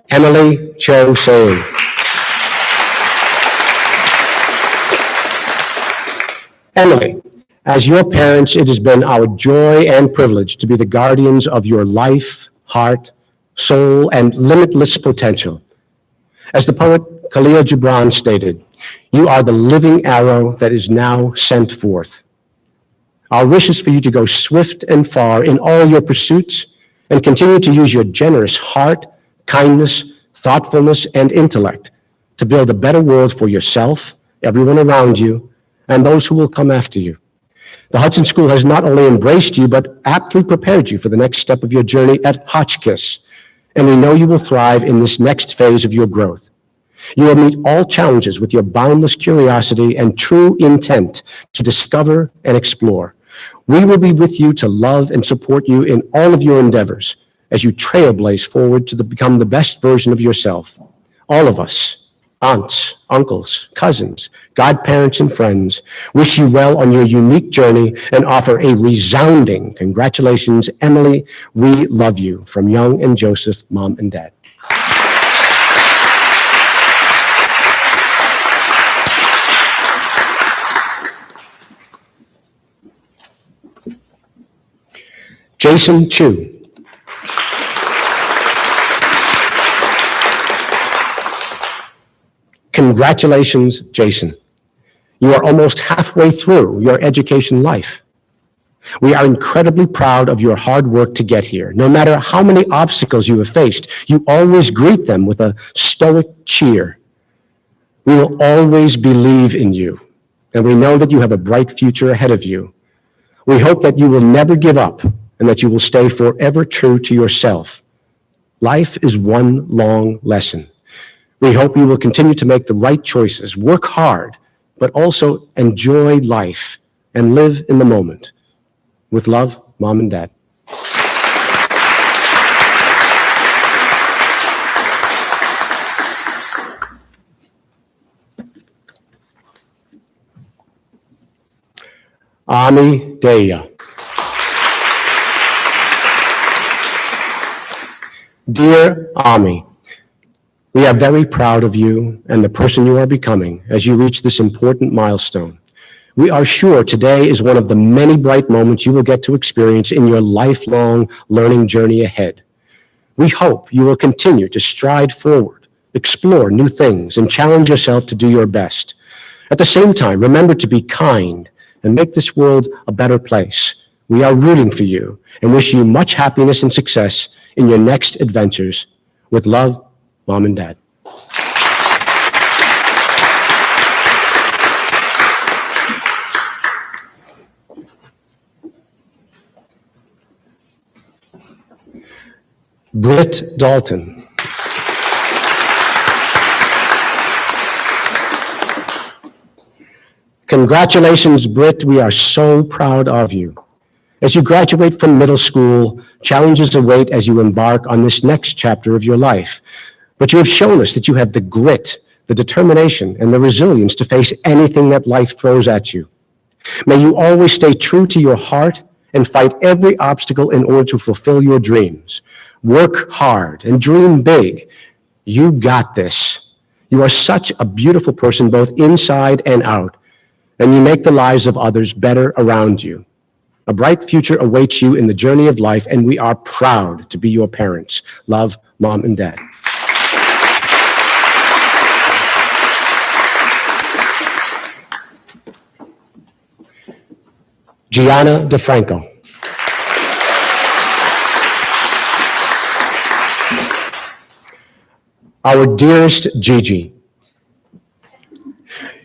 Emily Cho Sane. Emily, as your parents, it has been our joy and privilege to be the guardians of your life, heart, soul, and limitless potential. As the poet Khalil Gibran stated, you are the living arrow that is now sent forth. Our wish is for you to go swift and far in all your pursuits and continue to use your generous heart, kindness, thoughtfulness, and intellect to build a better world for yourself, everyone around you, and those who will come after you. The Hudson School has not only embraced you, but aptly prepared you for the next step of your journey at Hotchkiss, and we know you will thrive in this next phase of your growth. You will meet all challenges with your boundless curiosity and true intent to discover and explore. We will be with you to love and support you in all of your endeavors as you trailblaze forward to become the best version of yourself. All of us, aunts, uncles, cousins, godparents, and friends, wish you well on your unique journey and offer a resounding congratulations. Emily, we love you. From Young and Joseph, Mom and Dad. Jason Chu. Congratulations, Jason. You are almost halfway through your education life. We are incredibly proud of your hard work to get here. No matter how many obstacles you have faced, you always greet them with a stoic cheer. We will always believe in you, and we know that you have a bright future ahead of you. We hope that you will never give up and that you will stay forever true to yourself. Life is one long lesson. We hope you will continue to make the right choices, work hard, but also enjoy life and live in the moment. With love, Mom and Dad. Ami Deya. Dear Ami, we are very proud of you and the person you are becoming as you reach this important milestone. We are sure today is one of the many bright moments you will get to experience in your lifelong learning journey ahead. We hope you will continue to stride forward, explore new things, and challenge yourself to do your best. At the same time, remember to be kind and make this world a better place. We are rooting for you and wish you much happiness and success in your next adventures. With love, Mom and Dad. Britt Dalton. Congratulations, Britt. We are so proud of you. As you graduate from middle school, challenges await as you embark on this next chapter of your life. But you have shown us that you have the grit, the determination, and the resilience to face anything that life throws at you. May you always stay true to your heart and fight every obstacle in order to fulfill your dreams. Work hard and dream big. You got this. You are such a beautiful person, both inside and out, and you make the lives of others better around you. A bright future awaits you in the journey of life, and we are proud to be your parents. Love, Mom and Dad. Gianna DeFranco. Our dearest Gigi,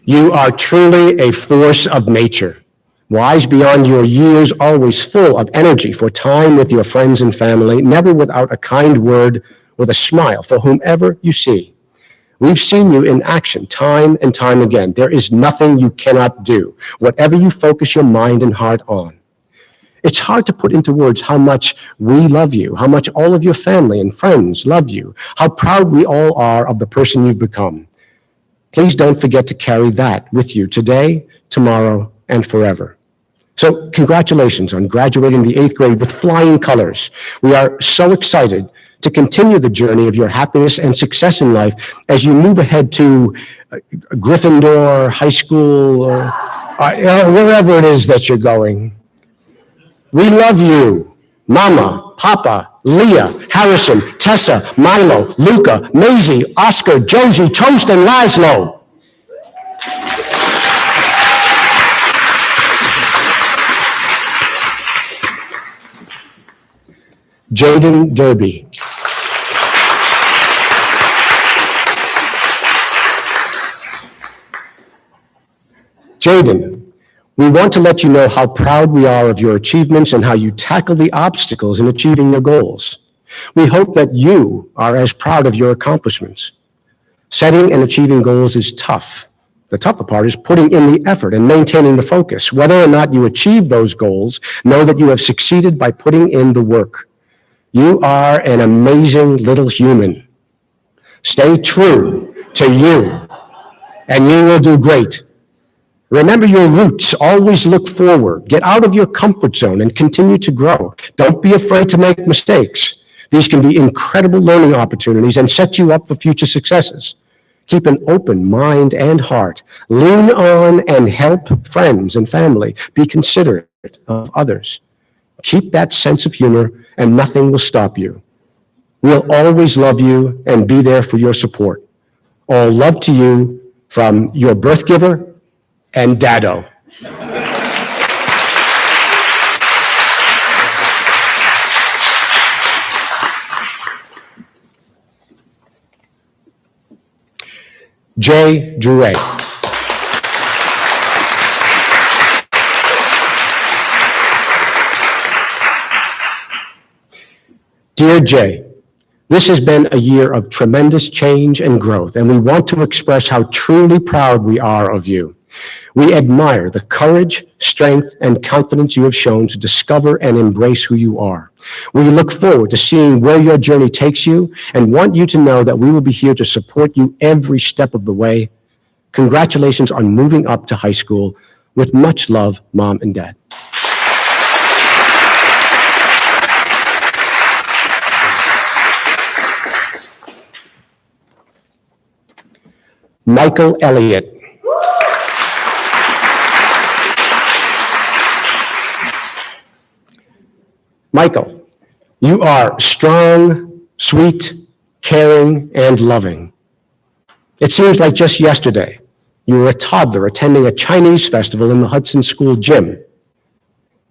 you are truly a force of nature, wise beyond your years, always full of energy for time with your friends and family, never without a kind word, with a smile for whomever you see. We've seen you in action time and time again. There is nothing you cannot do, whatever you focus your mind and heart on. It's hard to put into words how much we love you, how much all of your family and friends love you, how proud we all are of the person you've become. Please don't forget to carry that with you today, tomorrow, and forever. So congratulations on graduating the 8th grade with flying colors. We are so excited to continue the journey of your happiness and success in life as you move ahead to Gryffindor, high school, or wherever it is that you're going. We love you, Mama, Papa, Leah, Harrison, Tessa, Milo, Luca, Maisie, Oscar, Josie, Toast, and Laszlo. Jaden Derby. Jaden, we want to let you know how proud we are of your achievements and how you tackle the obstacles in achieving your goals. We hope that you are as proud of your accomplishments. Setting and achieving goals is tough. The tougher part is putting in the effort and maintaining the focus. Whether or not you achieve those goals, know that you have succeeded by putting in the work. You are an amazing little human. Stay true to you, and you will do great. Remember your roots. Always look forward. Get out of your comfort zone and continue to grow. Don't be afraid to make mistakes. These can be incredible learning opportunities and set you up for future successes. Keep an open mind and heart. Lean on and help friends and family. Be considerate of others. Keep that sense of humor, and nothing will stop you. We'll always love you and be there for your support. All love to you from your birth giver and Dado. Jay Drouet. Dear Jay, this has been a year of tremendous change and growth, and we want to express how truly proud we are of you. We admire the courage, strength, and confidence you have shown to discover and embrace who you are. We look forward to seeing where your journey takes you and want you to know that we will be here to support you every step of the way. Congratulations on moving up to high school. With much love, Mom and Dad. Michael Elliott. Michael, you are strong, sweet, caring, and loving. It seems like just yesterday, you were a toddler attending a Chinese festival in the Hudson school gym.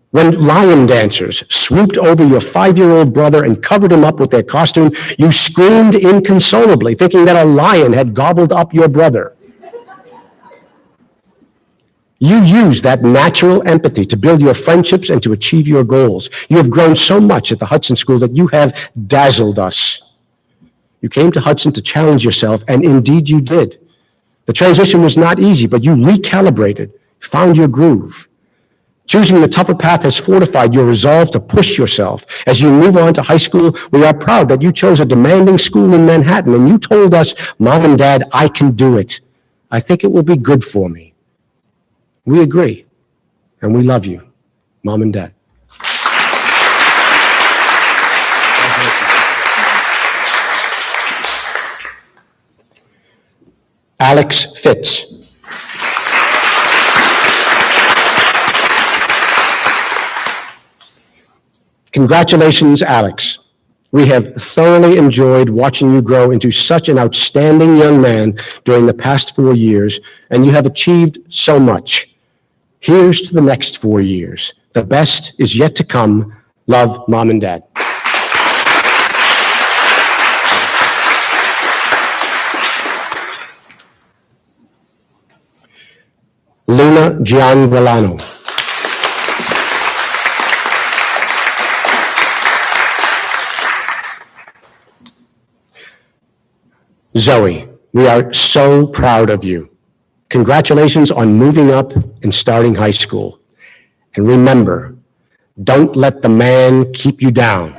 When lion dancers swooped over your 5-year-old brother and covered him up with their costume, you screamed inconsolably, thinking that a lion had gobbled up your brother. You used that natural empathy to build your friendships and to achieve your goals. You have grown so much at the Hudson School that you have dazzled us. You came to Hudson to challenge yourself, and indeed you did. The transition was not easy, but you recalibrated, found your groove. Choosing the tougher path has fortified your resolve to push yourself. As you move on to high school, we are proud that you chose a demanding school in Manhattan, and you told us, Mom and Dad, I can do it. I think it will be good for me. We agree, and we love you, Mom and Dad. Alex Fitz. Congratulations, Alex. We have thoroughly enjoyed watching you grow into such an outstanding young man during the past 4 years, and you have achieved so much. Here's to the next 4 years. The best is yet to come. Love, Mom and Dad. Luna Gianvillano. Zoe, we are so proud of you. Congratulations on moving up and starting high school. And remember, don't let the man keep you down.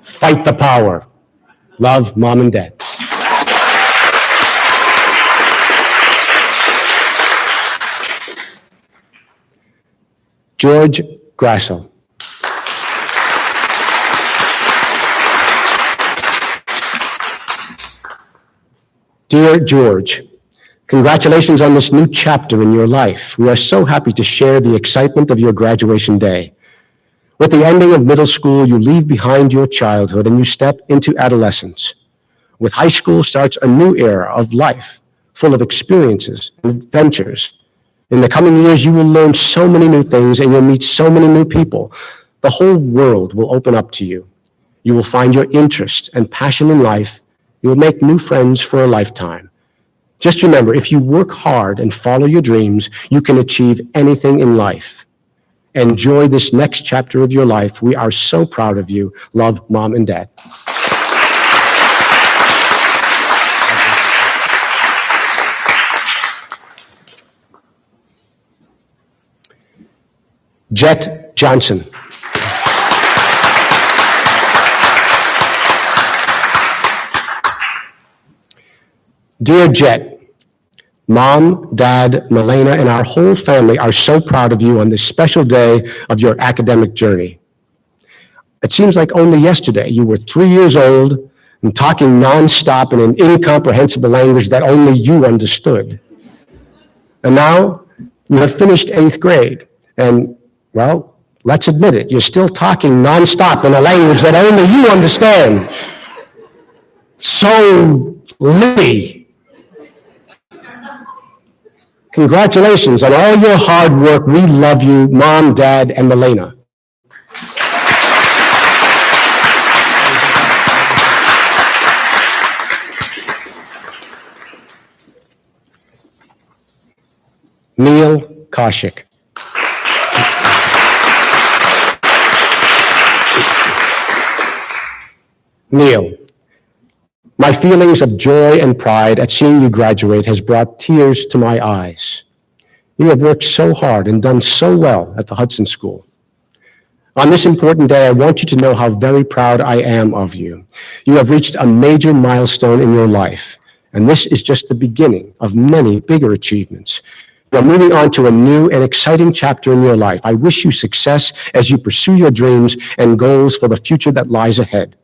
Fight the power. Love, Mom and Dad. George Grasso. Dear George, congratulations on this new chapter in your life. We are so happy to share the excitement of your graduation day. With the ending of middle school, you leave behind your childhood and you step into adolescence. With high school starts a new era of life, full of experiences and adventures. In the coming years, you will learn so many new things and you'll meet so many new people. The whole world will open up to you. You will find your interest and passion in life. You will make new friends for a lifetime. Just remember, if you work hard and follow your dreams, you can achieve anything in life. Enjoy this next chapter of your life. We are so proud of you. Love, Mom and Dad. Jet Johnson. Dear Jet, Mom, Dad, Milena, and our whole family are so proud of you on this special day of your academic journey. It seems like only yesterday you were 3 years old and talking nonstop in an incomprehensible language that only you understood. And now you have finished 8th grade, and well, let's admit it, you're still talking nonstop in a language that only you understand. So, Lily, congratulations on all your hard work. We love you, Mom, Dad, and Milena. Neil Kaushik. Neil, my feelings of joy and pride at seeing you graduate has brought tears to my eyes. You have worked so hard and done so well at the Hudson School. On this important day, I want you to know how very proud I am of you. You have reached a major milestone in your life, and this is just the beginning of many bigger achievements. You are moving on to a new and exciting chapter in your life. I wish you success as you pursue your dreams and goals for the future that lies ahead.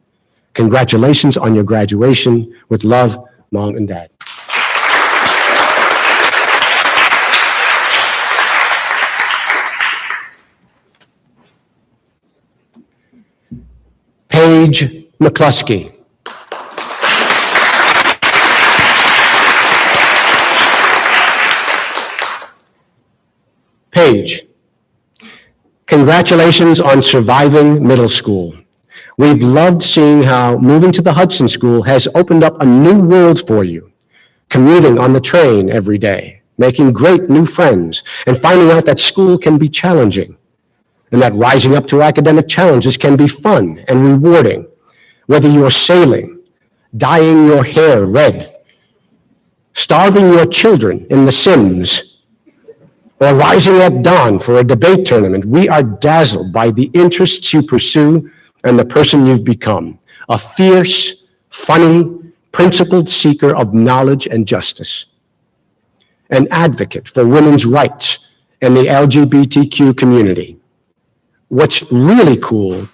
Congratulations on your graduation. With love, Mom and Dad. Paige McCluskey. Paige, congratulations on surviving middle school. We've loved seeing how moving to the Hudson School has opened up a new world for you. Commuting on the train every day, making great new friends, and finding out that school can be challenging, and that rising up to academic challenges can be fun and rewarding. Whether you're sailing, dyeing your hair red, starving your children in The Sims, or rising at dawn for a debate tournament, we are dazzled by the interests you pursue and the person you've become. A fierce, funny, principled seeker of knowledge and justice. An advocate for women's rights and the LGBTQ community. What's really cool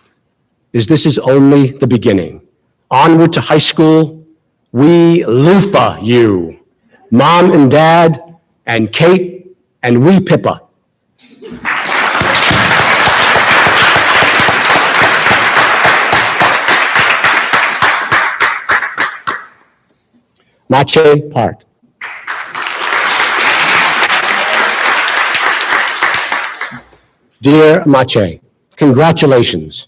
is this is only the beginning. Onward to high school, we loofah you. Mom and Dad and Kate and wee Pippa. Mache Part. Dear Mache, congratulations.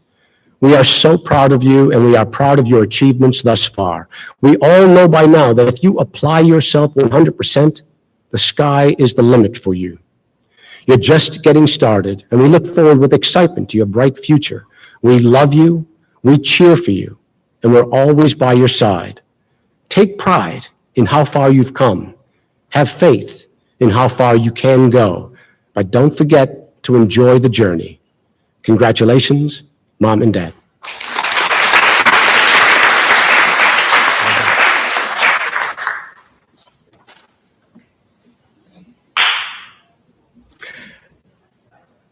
We are so proud of you, and we are proud of your achievements thus far. We all know by now that if you apply yourself 100%, the sky is the limit for you. You're just getting started, and we look forward with excitement to your bright future. We love you, we cheer for you, and we're always by your side. Take pride in how far you've come. Have faith in how far you can go, but don't forget to enjoy the journey. Congratulations, Mom and Dad.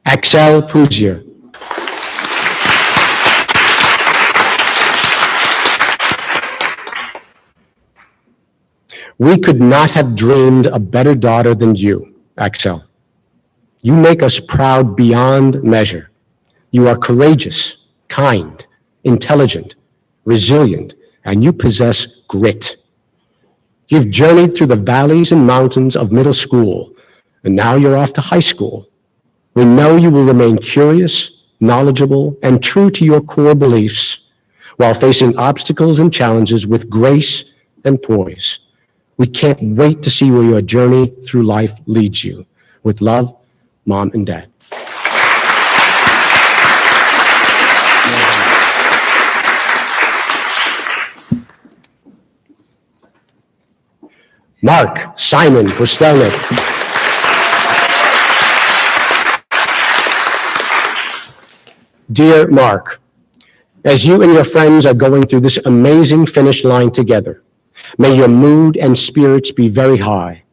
Axel Puzier. We could not have dreamed a better daughter than you, Axel. You make us proud beyond measure. You are courageous, kind, intelligent, resilient, and you possess grit. You've journeyed through the valleys and mountains of middle school, and now you're off to high school. We know you will remain curious, knowledgeable, and true to your core beliefs while facing obstacles and challenges with grace and poise. We can't wait to see where your journey through life leads you. With love, Mom and Dad. Mark Simon Pustelnik. Dear Mark, as you and your friends are going through this amazing finish line together, may your mood and spirits be very high.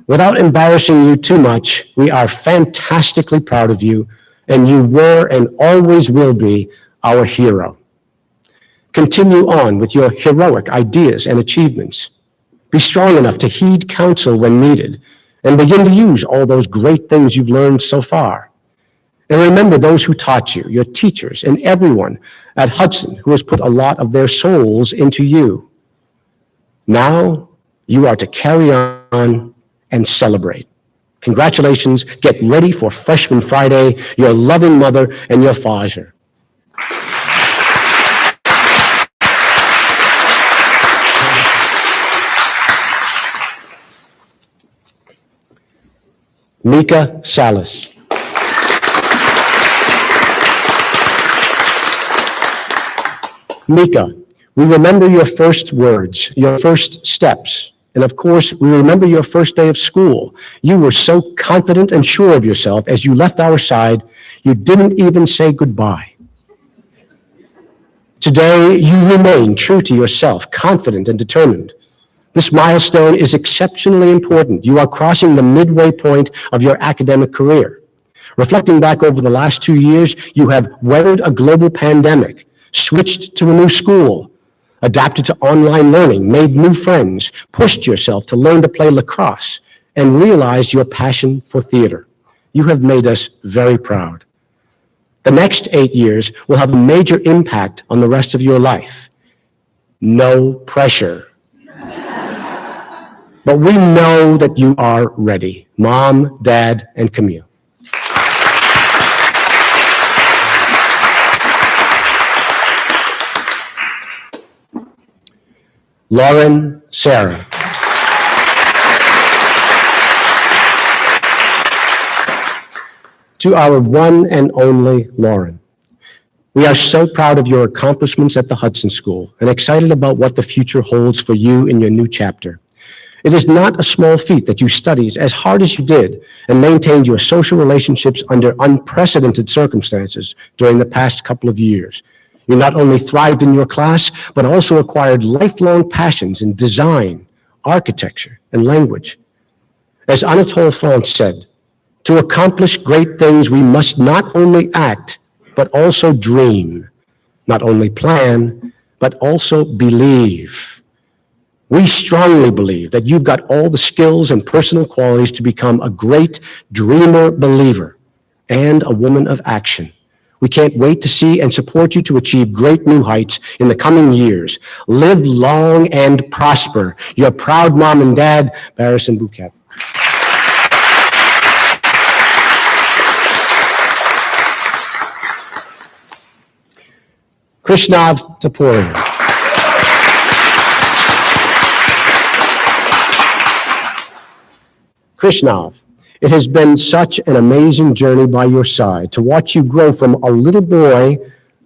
Without embarrassing you too much, we are fantastically proud of you, and you were and always will be our hero. Continue on with your heroic ideas and achievements. Be strong enough to heed counsel when needed, and begin to use all those great things you've learned so far. And remember those who taught you, your teachers, and everyone at Hudson who has put a lot of their souls into you. Now you are to carry on and celebrate. Congratulations. Get ready for Freshman Friday, your loving mother and your father. Mika Salas. Mika, we remember your first words, your first steps, and of course, we remember your first day of school. You were so confident and sure of yourself as you left our side, you didn't even say goodbye. Today, you remain true to yourself, confident and determined. This milestone is exceptionally important. You are crossing the midway point of your academic career. Reflecting back over the last 2 years, you have weathered a global pandemic, switched to a new school, adapted to online learning, made new friends, pushed yourself to learn to play lacrosse, and realized your passion for theater. You have made us very proud. The next 8 years will have a major impact on the rest of your life. No pressure. But we know that you are ready. Mom, Dad, and Camille. Lauren Sarah. To our one and only Lauren, we are so proud of your accomplishments at the Hudson School and excited about what the future holds for you in your new chapter. It is not a small feat that you studied as hard as you did and maintained your social relationships under unprecedented circumstances during the past couple of years. You not only thrived in your class, but also acquired lifelong passions in design, architecture, and language. As Anatole France said, to accomplish great things, we must not only act, but also dream, not only plan, but also believe. We strongly believe that you've got all the skills and personal qualities to become a great dreamer believer and a woman of action. We can't wait to see and support you to achieve great new heights in the coming years. Live long and prosper. Your proud mom and dad, Barris and Bouquet. Krishnav Tapuria. Krishnav, it has been such an amazing journey by your side to watch you grow from a little boy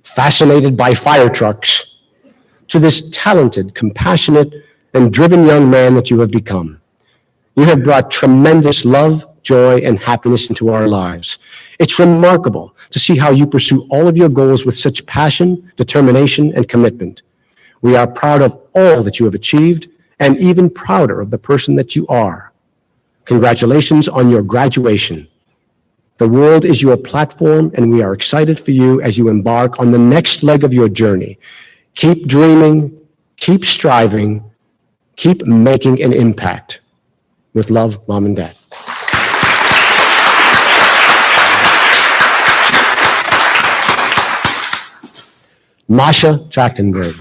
fascinated by fire trucks to this talented, compassionate, and driven young man that you have become. You have brought tremendous love, joy, and happiness into our lives. It's remarkable to see how you pursue all of your goals with such passion, determination, and commitment. We are proud of all that you have achieved and even prouder of the person that you are. Congratulations on your graduation. The world is your platform, and we are excited for you as you embark on the next leg of your journey. Keep dreaming, keep striving, keep making an impact. With love, Mom and Dad. Masha Trachtenberg.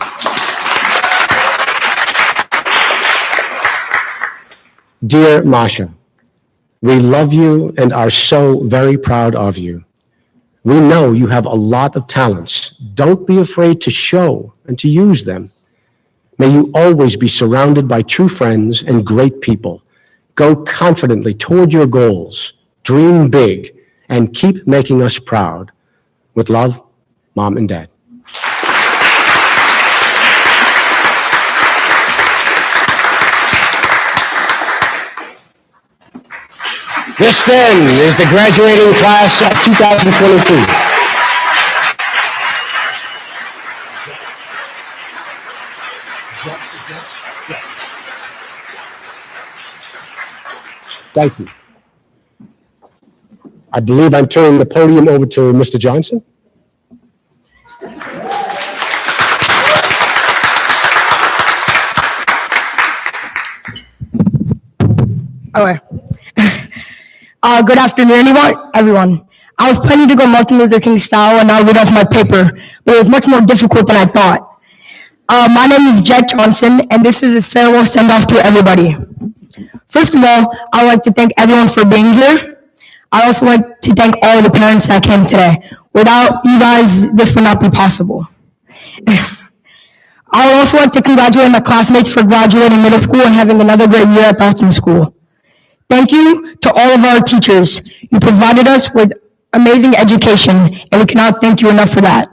Dear Masha, we love you and are so very proud of you. We know you have a lot of talents. Don't be afraid to show and to use them. May you always be surrounded by true friends and great people. Go confidently toward your goals, dream big, and keep making us proud. With love, Mom and Dad. This then is the graduating class of 2022. Thank you. I believe I'm turning the podium over to Mr. Johnson. Okay. Good afternoon, everyone. I was planning to go Martin Luther King style and not read off my paper, but it was much more difficult than I thought. My name is Jet Johnson, and this is a farewell send-off to everybody. First of all, I'd like to thank everyone for being here. I'd also like to thank all the parents that came today. Without you guys, this would not be possible. I would also like to congratulate my classmates for graduating middle school and having another great year at the Hudson School. Thank you to all of our teachers. You provided us with amazing education, and we cannot thank you enough for that.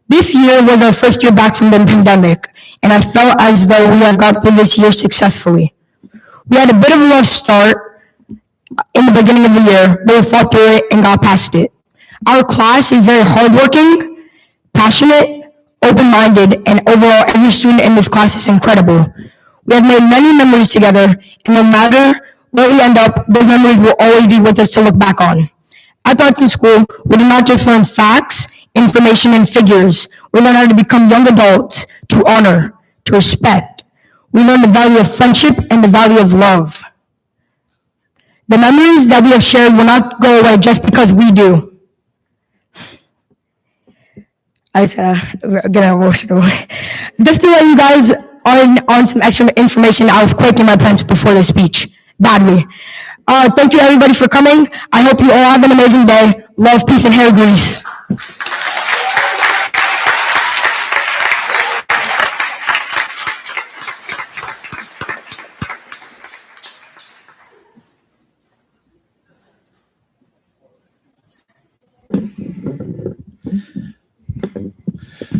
This year was our first year back from the pandemic, and I felt as though we have got through this year successfully. We had a bit of a rough start in the beginning of the year, but we fought through it and got past it. Our class is very hardworking, passionate, open-minded, and overall every student in this class is incredible. We have made many memories together, and no matter where we end up, those memories will always be with us to look back on. At the Hudson School, we did not just learn facts, information, and figures. We learned how to become young adults, to honor, to respect. We learned the value of friendship and the value of love. The memories that we have shared will not go away just because we do. I said, get emotional. Just to let you guys on some extra information, I was quaking my pants before the speech, badly. Thank you everybody for coming. I hope you all have an amazing day. Love, peace, and hair grease.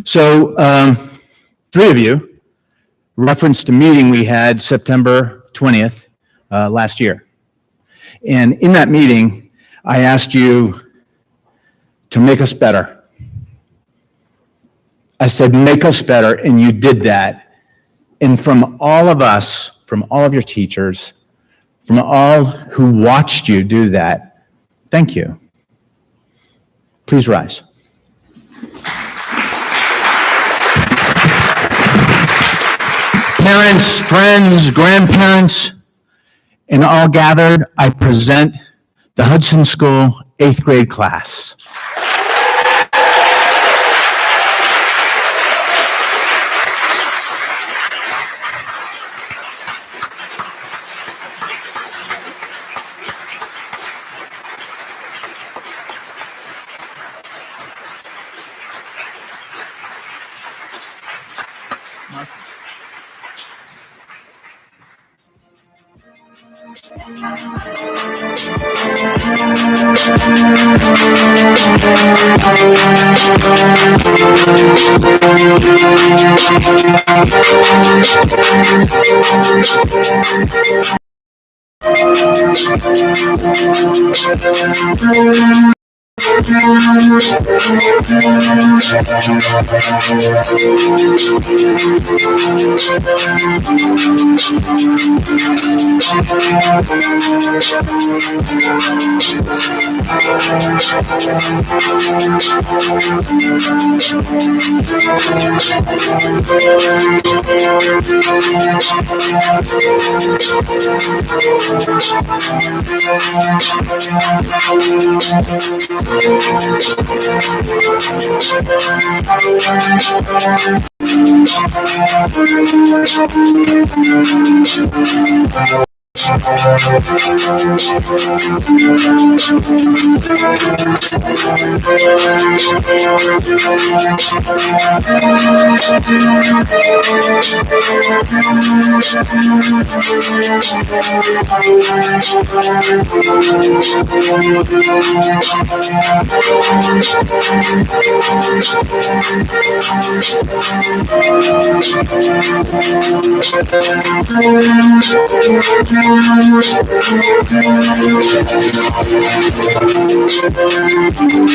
So, three of you referenced a meeting we had September 20th last year. And in that meeting, I asked you to make us better. I said, make us better, and you did that. And from all of us, from all of your teachers, from all who watched you do that, thank you. Please rise. Parents, friends, grandparents, and all gathered, I present the Hudson School 8th grade class.